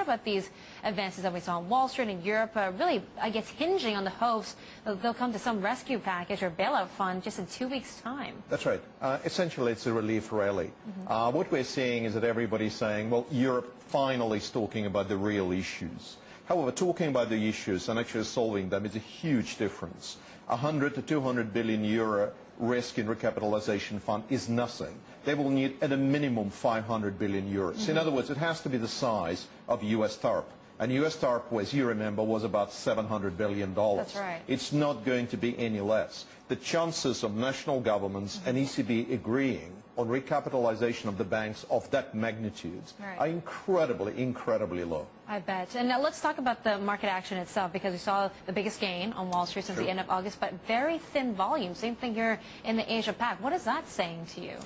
about these advances that we saw on Wall Street and Europe, really, I guess, hinging on the hopes that they'll come to some rescue package or bailout fund just in 2 weeks' time? That's right. Essentially, it's a relief rally. What we're seeing is that everybody's saying, well, Europe finally is talking about the real issues. However, talking about the issues and actually solving them is a huge difference. 100 to 200 billion euro risk in recapitalization fund is nothing. They will need at a minimum 500 billion euros. In other words, it has to be the size of US TARP. And US TARP, as you remember, was about $700 billion. That's right. It's not going to be any less. The chances of national governments and ECB agreeing on recapitalization of the banks of that magnitude are incredibly, incredibly low. I bet. And now let's talk about the market action itself, because we saw the biggest gain on Wall Street since the end of August, but very thin volume. Same thing here in the Asia Pac. What is that saying to you?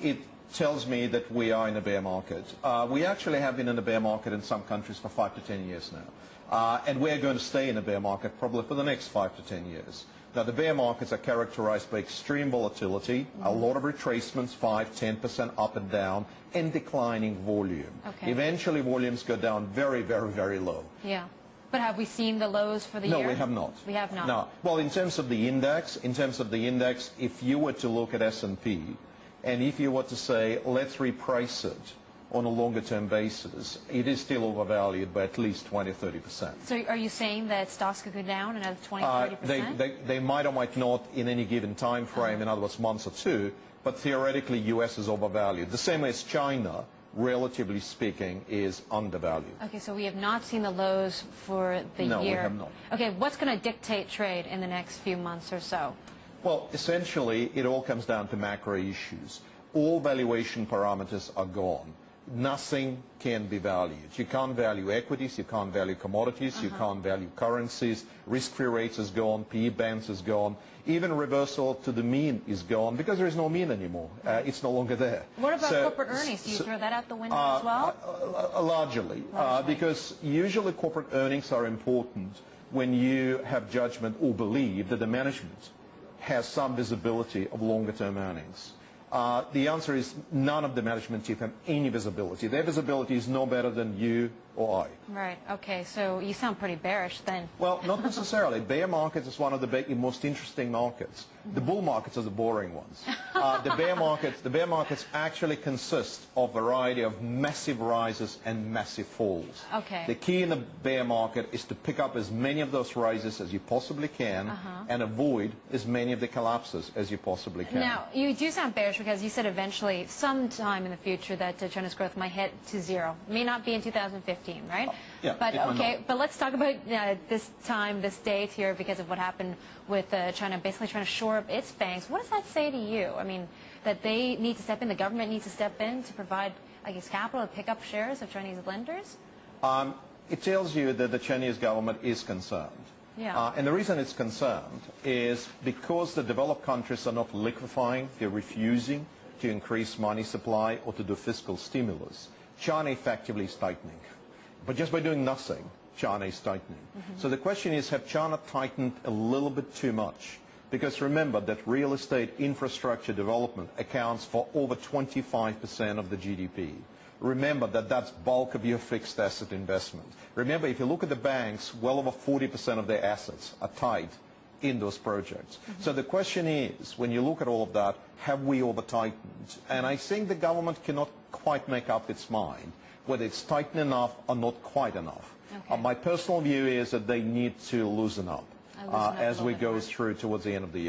It tells me that we are in a bear market. We actually have been in a bear market in some countries for 5 to 10 years now. And we're going to stay in a bear market probably for the next 5 to 10 years. Now, the bear markets are characterized by extreme volatility, a lot of retracements, 5–10% up and down, and declining volume. Eventually, volumes go down very, very, very low. Yeah. But have we seen the lows for the year? No, we have not. We have not. No. Well, in terms of the index, if you were to look at S&P, and if you were to say, let's reprice it on a longer-term basis, it is still overvalued by at least 20–30%. So are you saying that stocks could go down another 20–30%? They might or might not in any given time frame, in other words, months or two, but theoretically, U.S. is overvalued. The same as China, relatively speaking, is undervalued. Okay, so we have not seen the lows for the year. No, we have not. Okay, what's going to dictate trade in the next few months or so? Well, essentially, it all comes down to macro issues. All valuation parameters are gone. Nothing can be valued. You can't value equities, you can't value commodities, you can't value currencies, risk-free rates is gone, PE bands is gone, even reversal to the mean is gone because there is no mean anymore. It's no longer there. What about corporate earnings? Do you throw that out the window as well? Largely, because usually corporate earnings are important when you have judgment or believe that the management has some visibility of longer-term earnings. The answer is none of the management team have any visibility. Their visibility is no better than you or I. Right. Okay. So you sound pretty bearish then. Well, not necessarily. Bear markets is one of the most interesting markets. The bull markets are the boring ones. The bear markets actually consist of a variety of massive rises and massive falls. Okay. The key in the bear market is to pick up as many of those rises as you possibly can and avoid as many of the collapses as you possibly can. Now, you do sound bearish because you said eventually, sometime in the future, that China's growth might hit to zero. May not be in 2015, right? Yeah. But okay, but let's talk about this time, this date here, because of what happened with China basically trying to shore up its banks. What does that say to you? I mean, that they need to step in, the government needs to step in to provide, I guess, capital to pick up shares of Chinese lenders? It tells you that the Chinese government is concerned. Yeah. And the reason it's concerned is because the developed countries are not liquefying, they're refusing to increase money supply or to do fiscal stimulus. China effectively is tightening. But just by doing nothing, China is tightening. So the question is, have China tightened a little bit too much? Because remember that real estate infrastructure development accounts for over 25% of the GDP. Remember that that's bulk of your fixed asset investment. Remember, if you look at the banks, well over 40% of their assets are tied in those projects. So the question is, when you look at all of that, have we over-tightened? And I think the government cannot quite make up its mind whether it's tight enough or not quite enough. My personal view is that they need to loosen up as we go through towards the end of the year.